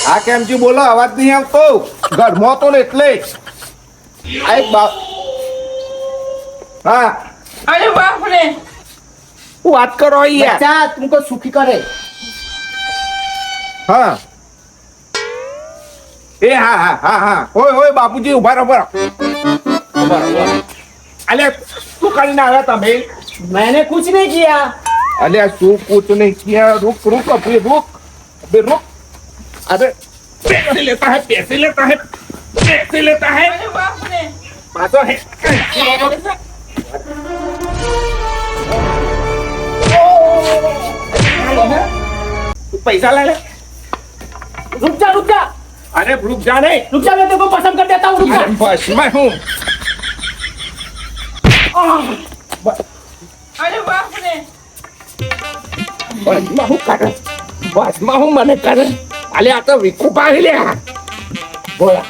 આ કેમજી બોલો અવાજ નહીં આવતો ઘરમાં તો ને એટલે આ એક હા अरे बाप रे હું વાત કરો યાર बच्चा तुमको सुखी करे હા એ હા હા હા હા ઓય ઓય બાપુજી ઉભા રહો અલે શું કરીને આવ્યા તમે मैंने कुछ नहीं किया अरे શું कुछ नहीं किया रुक रुक अभी रुक अरे पैसे लेता है पैसे लेता है अरे बाप रे पातो है तू पैसा ले ले रुक जा अरे रुक जा नहीं रुक जा मैं तेरे को पसंद कर देता हूँ रुक जा अरे बस मैं हूँ अरे बाप रे बस मैं हूँ મને કરે અલે આ તો વિકુપા લ્યા બોલા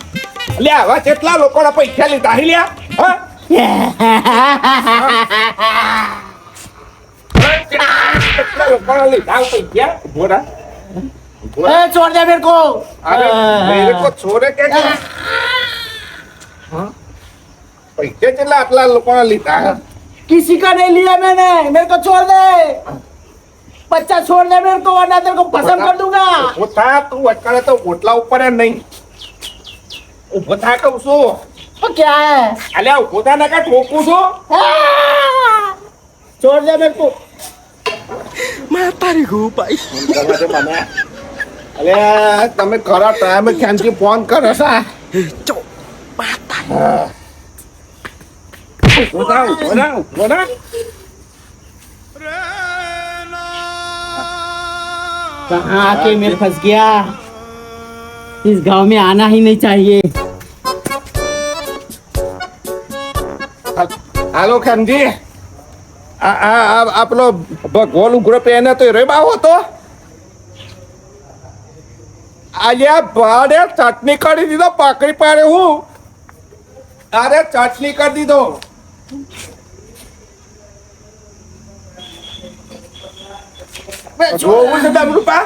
લે આવા કેટલા લોકોના પૈસા લીધા લ્યા હા કેટલા લોકોના લીધા પૈસા બોલા ए, छोड़ दे मेरे को अरे मेरे को छोरे के हाँ पैसे કેટલા આટલા લોકોના લીધા किसी का नहीं लिया मैंने मेरे को छोड़ दे बच्चा छोड़ दे मेरे को वरना तेरे को पसंद कर दूंगा ઉભો થા તું અટકાળે તો ઓટલા ઉપર જ નહીં ઉભો થા કહું છું तो क्या है અલ્યા ઉભો થા ને કા ઠોકું છું छोड़ दे मेरे को અલ્યા તમે ખરા ટાઈમે ક્યાંથી ફોન કરો સા ઉભો થા कहाँ आके मैं फंस गया इस गांव में आना ही नहीं चाहिए હાલો ખાનજી આપણો ભગવાન ઉઘરો પહેને તો રે બાવો તો આજે ભાડે ચટણી કરી દીધો પકડી પાડે હું અરે ચટણી કરી દીધો જોવું છે ડમરૂપા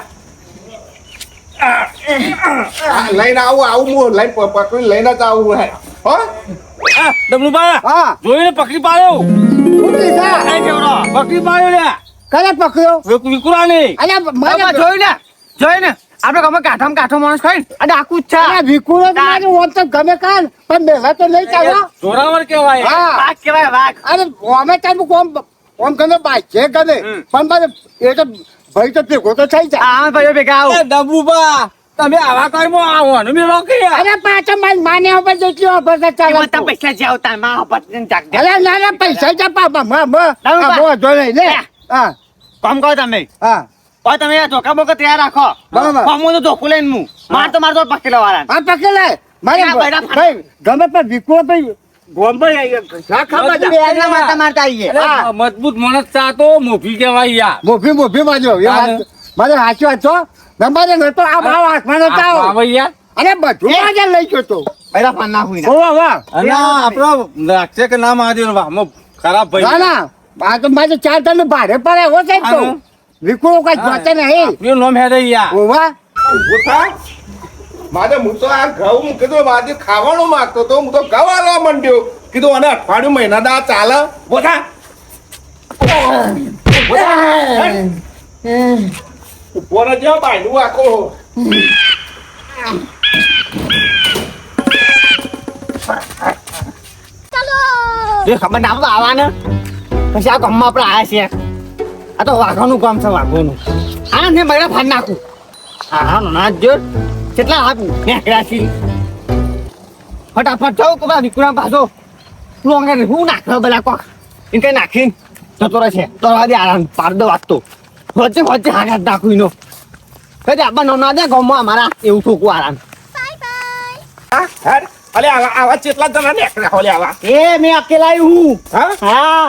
લઈને આવું હું લઈને પકડી લઈને જ આવું હે હો ડબલુબા हाँ જોઈને પકડી પાડ્યો કઈ કેવડો પકડી પાડ્યો લે करे पकड़ो વિકુરા નહીં अरे मैंने જોઈ ને આપણે ગમે કાઠામાં કાઠો માણસ ખાઈ અને આખું જ अरे विकुरो तो मारे वो तो गमे कान पर मेरा तो नहीं चाहो જોરાવર કહેવાય હા. વાઘ કહેવાય વાઘ अरे हमें टाइम कोम गमे बाइक છે ગમે પણ મારે એ તો ભાઈ તો ભેગો તો થઈ જાય આ ભાઈઓ ભેગા આવો ડબુબા તમે આવા ટાઈમમાં આવો ને મેં રોકી અરે પાછો માર માને ઉપર જેટલી ઓફર છે ચાલે બધા પૈસા જે આવતા માં પટને ચાક દે અરે ના ના પૈસા જા પાપા લાવો બા. જો નહીં લે હા કામ કરો તમે હા ઓય તમે આ ધોકા બોકા તૈયાર રાખો બરાબર. કોમો તો ધોકું લઈને હું માર તો પકડી લેવાના આ પકડ લે મારે ના, ભાઈ, ના, ભાઈ ગમે પર વિકુરો ભાઈ ગોમ્બે ના ખાવા એટલા મારતા મારતા આવીએ હા. મજબૂત માણસ ચા તો મોભી કહેવાય યાર મોભી માજો એ વાત મારે સાચી વાત છો નંબર ન તો આ ભાવ આસમાન હતા યાર અરે બધું માજે લઈ ગયો તો પહેલા પાન ના હોય વાહ વાહ અને આપણો લાગશે કે ના મહાદેવ વાહમાં ખરાબ ના ના આ તો મારે 4 ટન ભાડે પડે હો સાહેબ તો આનું? વિકુરો કઈ જોતે નહીં આપણું નામ હેડે યાર ઓવા ઉભો થા મારે હું તો આ ઘઉં કીધું મારે ખાવાનું માંગતો તો હું તો ઘઉં આલવા માંડ્યો કીધું અને અઠવાડિયું મહિના દા ચાલે બોધા ઉભો રહેજો બાયનું આખો જે ખબર ના આવવાને પછી આ ગામમાં આપણે આયા છીએ આ તો વાઘોનું કામ છે વાઘોનું આ ને બગડા ફાડ નાખું હા ના જો કેટલા હાથ નીકળ્યા છે ફટાફટ જાઉં તો વિકુરા પાછો લોંગે હું નાખ્યો પેલા કોક એને કઈ નાખીને જતો રહે છે તો દે આરામ પાડ દો વાગતો વચ્ચે વચ્ચે હાથ નાખું એનો કદી આપણા ના દે ગામમાં અમારા એવું ઠોકું આરામ અલે આવા કેટલા જણા નીકળ્યા હોલે આવા એ મેં અકેલા હું હા હા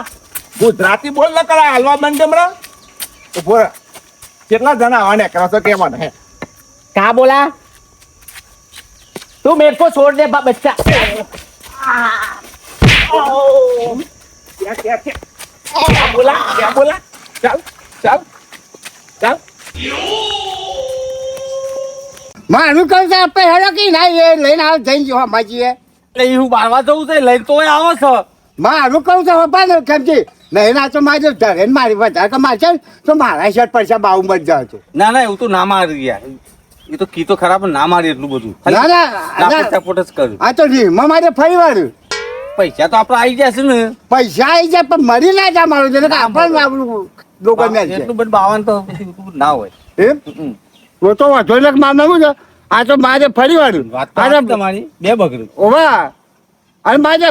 ગુજરાતી બોલ ન કરા હાલવા માંડે હમણાં ઉભો રહે. કેટલા જણા આવા નીકળ્યા છો કેવાનું હે कहा बोला तू मेरे को छोड़ दे बच्चा क्या बोला चल चल चल મારું કહું છે આપણે હેડો કે ના એ લઈને આવે જઈને જોવા માજીએ એટલે હું બારવા જવું છે લઈને તોય આવો છો મારું કહું છે પપ્પા ને કેમથી નહીં ના તો મારે ધરે ને મારી વધારે તો મારશે ને તો મારા શર્ટ પૈસા બાવું મત જાવ છો ના ના એવું તો ના મારી યાર એ તો કીધો ખરાબ પણ ના મારી એટલું બધું ના ના સપોર્ટ જ કર્યું આ તો રીમાં મારે ફરી વાળ્યું પૈસા તો આપડે આવી જશે ને પૈસા આવી જાય પણ મરી ના જાય મારું જેને આપણને આપણું લોકો ને એટલું બધું બાવન તો પછી એટલું ના હોય એમ તો તો વાંધો એટલે માર શું છે આ તો મારે ફરી વાળ્યું વાત તો સાચી તમારી બે બગડ્યું ઓવા અને મારે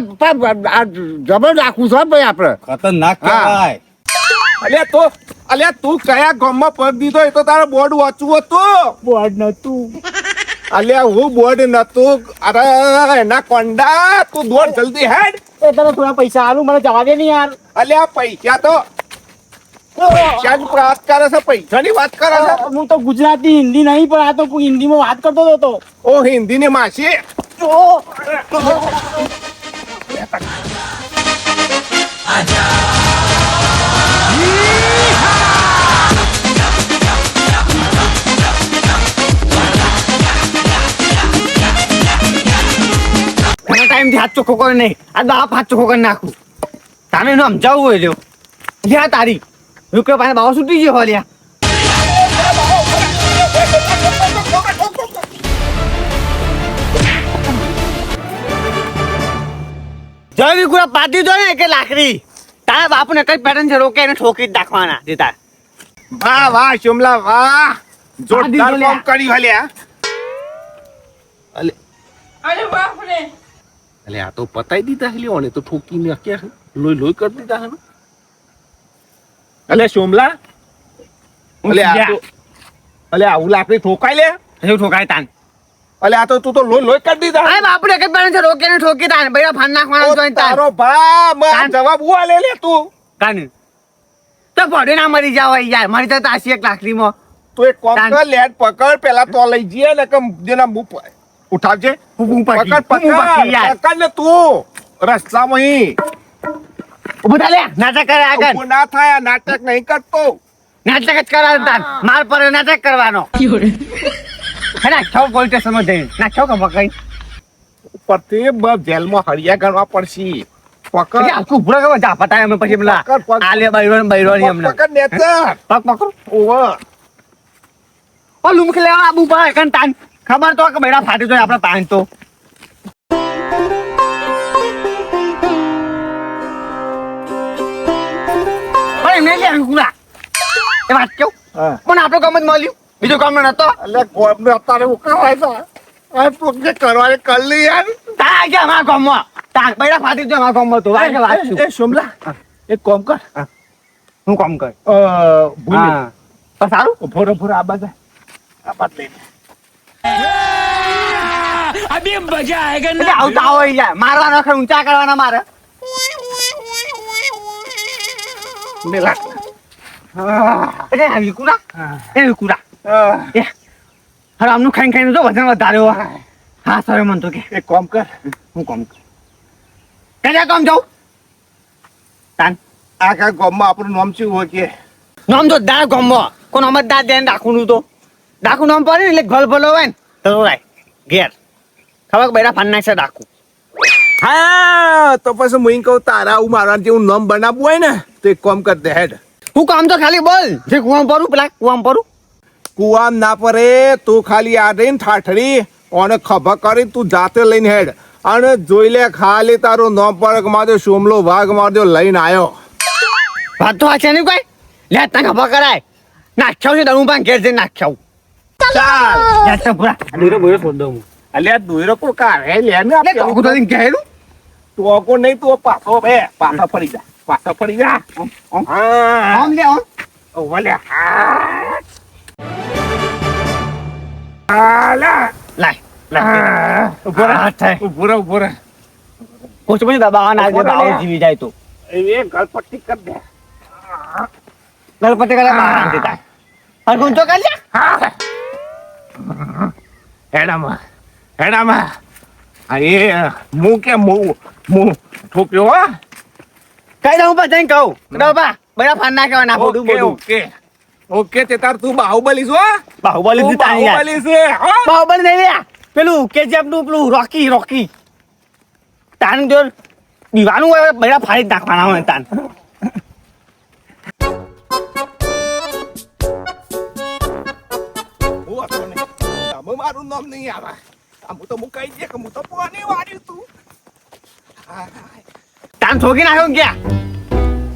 આ જબર રાખવું છે ભાઈ આપણે ખતરનાક કહેવાય અલ્યા તું કયા ગામમાં પગ દીધો એ તો તારે બોર્ડ વાંચવું હતું બોર્ડ નતું અલ્યા હું બોર્ડ નતું અરે એના કોંડા તું દોડ જલ્દી હેડ એ તને થોડા પૈસા આલું મને જવા દે ને યાર અલ્યા પૈસા તો પૈસાની વાત કરે છે પૈસાની વાત કરે છે હું તો ગુજરાતી હિન્દી નહીં પણ આ તો હિન્દીમાં વાત કરતો હતો ઓ હિન્દીની માસી ટાઈમ થી હાથ ચોખ્ખો કરે નહીં આ બાપ હાથ ચોખ્ખો કરી નાખું તાને એનું સમજાવવું હોય જો લ્યા તારી રૂપિયા પાસે બાવા છૂટી ગયો લ્યા જય વિકુરા પાટી દો ને કે લાકડી તારા બાપને કઈ પેટર્ન છે રોકે એને ઠોકી જ નાખવાના દીતા વાહ વાહ શુમલા વાહ જોરદાર કામ કર્યું હલ્યા અરે બાપ રે અલે આ તો પતાઈ દીધા હે ઓને તો ઠોકીને ક્યાં લોઈ લોઈ કરી દીધા હે અલે સોમલા અલે આ તો અલે આવું લાકડી ઠોકાઈ લે હજુ ઠોકાય તાન અલે આ તો તું તો લોઈ લોઈ કરી દીધા અરે બાપને કઈ પેટર્ન છે રોકે એને ઠોકી તાન બૈરા ફાન નાખવાના જોઈન તાન તારો ભા મને જવાબ ઉવા લે લે તું કાન તો પડે ના મરી જાવ યાર મારી તો તાસી એક લાકડીમાં તું એક કોમ કર લેટ પકડ પેલા તો લઈ જઈએ ને કે જેના મું ઉઠાવજે હું પકડ પકડ ને તું રસ્તામાં હી ઉભો થા લે નાટક કરે આગળ ઊભો ના થાય આ નાટક નહીં કરતો નાટક જ કરાવ તાન માર પર નાટક કરવાનો હે ના છો પોલીસ સ્ટેશનમાં જઈને ના છો કે પકઈ ઉપરથી બસ જેલમાં હળિયા ગણવા પડશે પકડ કે આખું પૂરા કરવા જા પટાય અમે પછી પેલા પકડ. આલે બૈરોની અમને પકડ નેતર પક પકડ ઓવર ઓ લુમખ લેવા આબુ પા કન તાન ખબર તો કે બૈરા ફાટી જાય આપણે પાન તો અરે મેં લે ગુલા એ વાત કેવું હા પણ આપણો કામ જ મળ્યું બીજો કામ નતો એટલે ગોમને અત્યારે ઉકાવાય છે આ તું જે કરવાને કર લી યાર તા ગયા મારા ગામમાં તા બૈરા ફાટી જાય મારા ગામમાં તો વાત વાત છું એ સોમલા એક કામ કર હું કામ કર ભૂલી હા પણ સારું ભોરો આ બાજુ આ બાદ લઈને એટલે આવતા હોય યાર મારવાનો ખર ઊંચા કરવાના મારે મેલા એટલે આવી કુરા એ કુરા એ હવે આમનું ખાઈને ખાઈને તો વજન વધારે હોય હા સર મન તો કે એક કામ કર હું કામ કર કયા કામ જાઉં તાન આખા ગામમાં આપણું નામ શું હોય કે નામ તો દા ગામમાં કોણ અમે દા દેન રાખવાનું તો ડાકુ નામ પડે ને એટલે ગલ ભલો હોય ને તો રાય ઘેર ખબર બૈરા ફાન નાખશે ડાકુ હા તો પછી હું કહું તારા હું મારા જેવું નામ બનાવવું હોય ને તો એક કામ કર દે હેડ હું કામ તો ખાલી બોલ જે કુવામ પરું પેલા કુવામ પરું કુવામ ના પરે તું ખાલી આ રહીને ઠાઠડી અને ખભા કરી તું જાતે લઈને હેડ અને જોઈ લે ખાલી તારું નામ પર મારજો સોમલો વાઘ મારજો લઈને આવ્યો વાત તો છે નહીં કોઈ લે તને ખબર કરાય નાખ્યાવ છે દરું પણ ઘેર જઈને નાખ્યાવ ચાલ લે તો પૂરા દૂરો બોરો છોડ દઉં અલ્યા દોયરો કોઈ કાઢે લે ને લે તો તો ઘેરું ટોકો નહીં તું પાછા ફરી જા હા આમ લે આમ ઓલે આલા લાય લાય ઉભો રહે હા થાય ઉભો રહે કોચ પછી દબાવવાના આજે ઉભો રહે. બાવ જીવી જાય તો એ ગળપટ્ટી કર દે ગણપતિ કલા બહાર દેતા હર કોણ તો કાલે હેડામાં અરે હું કે હું ઠોક્યો હો કઈ દઉં પા જઈને કહું દઉં પા બડા ફાન નાખવા ના ફોડું ઓકે બોડું ઓકે ઓકે તે તાર તું બાહુબલી છો બાહુબલી તું થી તાણી યાર બાહુબલી છે હા બાહુબલી નહીં લ્યા પેલું કેજીએફ નું પેલું રોકી તાન જો દીવાનું હોય બધા ફાડી જ નાખવાના હોય તાન હું હતો નહીં આમાં મારું નામ નહીં આવે આમ તો હું કહી દે કે હું તો પોની વાળ્યું તું તાન ઠોકી નાખ્યો ક્યાં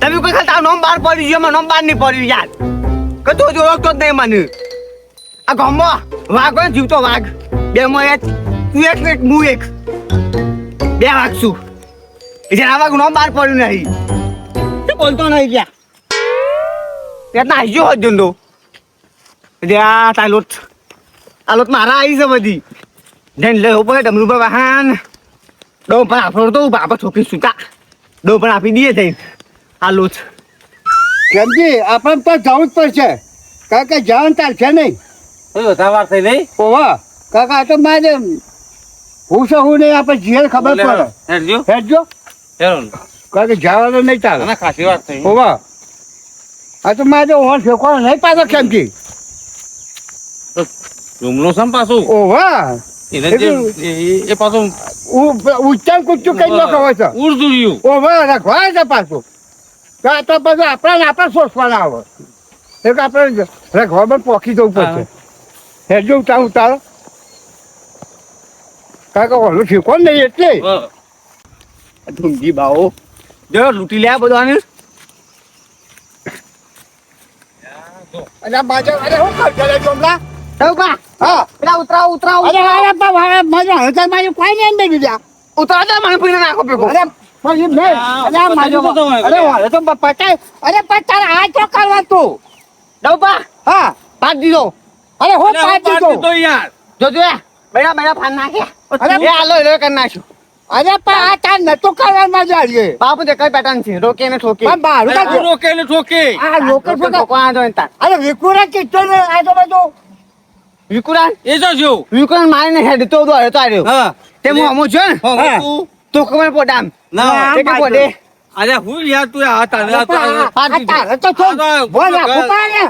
તમે કોઈ ખાલી તારું નામ બહાર પડ્યું છે નામ બહાર નહીં પડ્યું યાર કે તું જ ઓળખતો જ નહીં મને આ ગામમાં વાઘ હોય ને જીવતો વાઘ બે માં એક તું એક ને હું એક બે વાઘ છું એટલે આ વાઘ નામ બહાર પડ્યું નહીં તે બોલતો નહીં ક્યાં ત્યાં નાખ્યો હોત જંડો એટલે આ આ લોટ મારા આવી છે બધી જઈને લે ઉપર ડમરું પર વાહન ડો પણ આપણો તો બાપા છોકરી સુતા ડો પણ આપી દઈએ જઈને આ લોટ કેમજી આપણને તો જવું જ પડશે કાકા જવાનું ચાલશે નહીં વધારે વાર થઈ નહીં ઓવા કાકા આ તો મારે હું શું હું નહીં આપણે જીએ ખબર પડે હેડજો હેડજો હેરો કાકા જવાનું નહીં ચાલે ના ખાસી વાત થઈ ઓવા આ તો મારે ઓર ફેંકવાનો નહીં પાછો કેમજી જુમલો સમ પાછું ઓવા એને જે એ પાછું ઉચ્ચાર કુચ્ચું કઈ ન ખબર છે ઉડતું રહ્યું ઓવા રાખવા છે પાછું તો આ તો બધું આપણે સોચવાના આવે એક આપણે રાખવા પણ પોખી જવું પડશે હેડજો ઉતારો કાકા ઓલું શીખો નહીં એટલે ઢુંગી બાઓ જો લૂંટી લે બધું આને અરે બાજુ અરે હું કરજો લે જોમલા બા હા પેલા ઉતરાવ અરે અરે બાબા મજા હજાર મારી કોઈ નહીં બેગી જા ઉતરાવ દે મને પીને નાખો પેકો અરે પછી નહીં અરે માજો અરે વાલે તો પટાય અરે પટાર આ તો કરવા તું દઉં બા હા પાડ દીધો અરે હું પાડ દીધો તો યાર જોજો બેડા ફાન નાખ્યા અરે એ આલો એ કરી નાખ્યું અરે પણ આ તાર નતો કરવા માં જાડીએ બાપુ તે કઈ પેટર્ન છે રોકે ને ઠોકે પણ બારું અરે કાઢો રોકે ને ઠોકે આ લોકો શું ઠોકવા દો તાર અરે વિકુરા કિચ્ચો ને આ તો બધું વિકુરાન એ જો જો વિકુરાન મારીને હેડ તો દો તો આવ્યો હા તે હું અમુ છે ને હા તું તો કમર પોડામ ના તે કે પોડે અરે હું યાર તું આ તાને આ તારે તો છો બોલ કુપા ને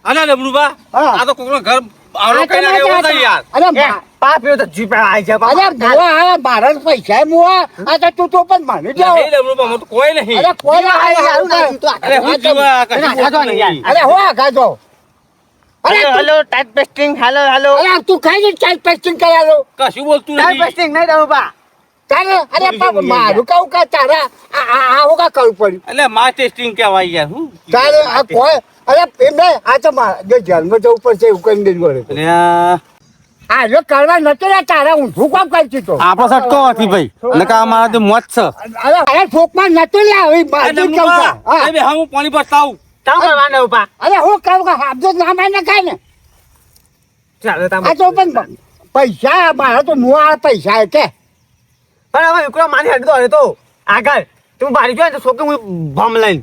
અરે લમડુબા હા. આ તો કોકનો ઘર આરો કઈ ના એવો થાય યાર અરે પાપ યો તો જીપે આવી છે અરે ભુવા આ ભારત પૈસા મુવા આ તો તું તો પણ માની જાવ નહીં લમડુબા હું તો કોઈ નહીં અરે કોઈ અરે હું જીવા અરે હો ગાજો અરે હેલો ટાઈટ પેસ્ટિંગ હેલો અરે તું ખાઈ ને ચાલ પેસ્ટિંગ કરાલો કશું બોલતું ટાઈટ નહીં પેસ્ટિંગ નહીં દઉં બા તારે અરે બાપ મારું કહું કે તારા આ હું કા કરવું પડ્યું એટલે માર ટેસ્ટિંગ કહેવાય યાર હું તારે આ કોઈ અરે એમ નહીં આ તો જે જન્મ જવું પડશે એવું કઈ નહીં વળે અરે આ જો કરવા નથી રે તારા ઊંધું કામ કરતી તો આપણો સટકો હતી ભાઈ નકા અમારા તો મોત છે અરે ફોકમાં નતું લે હવે બાજુ કહું હા બે હું પાણી બતાવું ચાલ કરવાના ઉપા અરે હું કહું કે હાબજો ના માને કાય ને ચાલો તમે આ તો પણ પૈસા મારા તો મુઆ પૈસા કે પણ હવે વિકુરા મારી હેડ દો તો આગળ તું બારી જો ને તો છોકરી હું બમ લઈને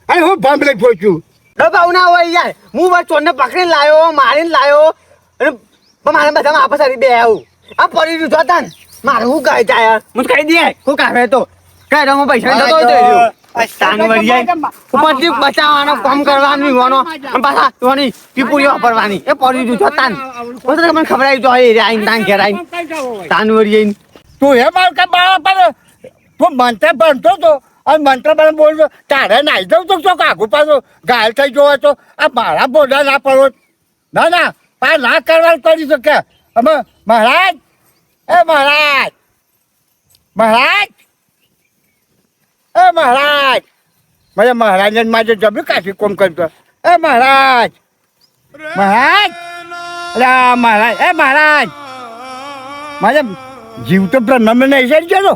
અરે હું ભાંભલે પહોંચ્યું ડબાવ ના હોય યાર હું બસ ચોરને પકડીને લાયો મારીને લાયો અને પણ મારે બધામાં આપસ આવી બે આવું આ પડી દીધું હતા ને મારે હું કહે યાર હું કહી દે હું કાઢે તો કઈ રંગો પૈસા જતો હોય તો સ્થાન વળી જાય ઉપરથી બચાવવાનો કામ કરવાનું હોવાનો અને પાછા તોની પીપુરીઓ વાપરવાની એ પડી દીધું હતા ને હું તો મને ખબર આવી તો એ આઈને તાન ઘેર આઈને સ્થાન વળી જઈને તું હે માર કે બાળા પર તું મંત્ર બનતો તો અને મંત્ર બન બોલતો તારે નાઈ દઉં તો શું કાગુ પાછો ઘાયલ થઈ ગયો તો આ મારા બોડા ના પડો ના આ ના કરવાનું કરી શકે અમે મહારાજ એ મહારાજ મને મહારાજ મારે જમ્યું કાશી કોમ કરતો એ મહારાજ મહારાજ મારે જીવ તો બ્રહ્મ નહીં છે ચલો